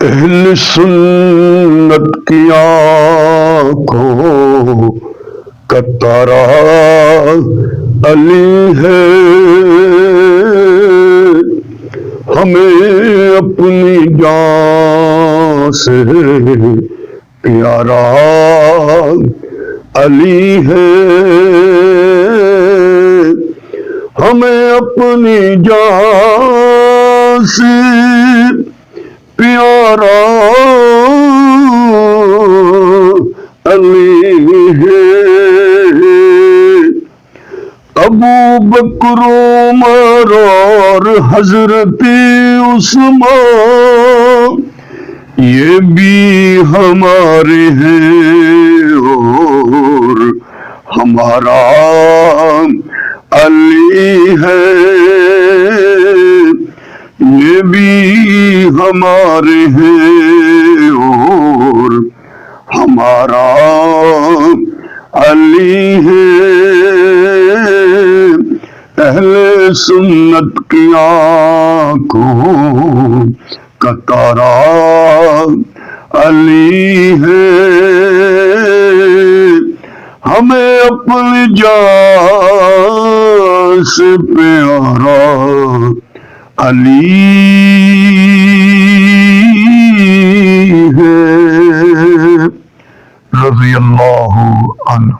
اہل سنت کی آنکھوں کا تارا علی ہے، ہمیں اپنی جان سے پیارا علی ہے، ہمیں اپنی جان سے پیارا علی ہے۔ ابو بکر عمر اور حضرت عثمان یہ بھی ہمارے ہیں، اور ہمارا علی ہے، یہ بھی ہمارے ہیں، اور ہمارا علی ہے۔ اہل سنت کی آنکھوں کا تارا علی ہے، ہمیں اپنی جان سے پیارا علی ہے، رضی اللہ عنہ۔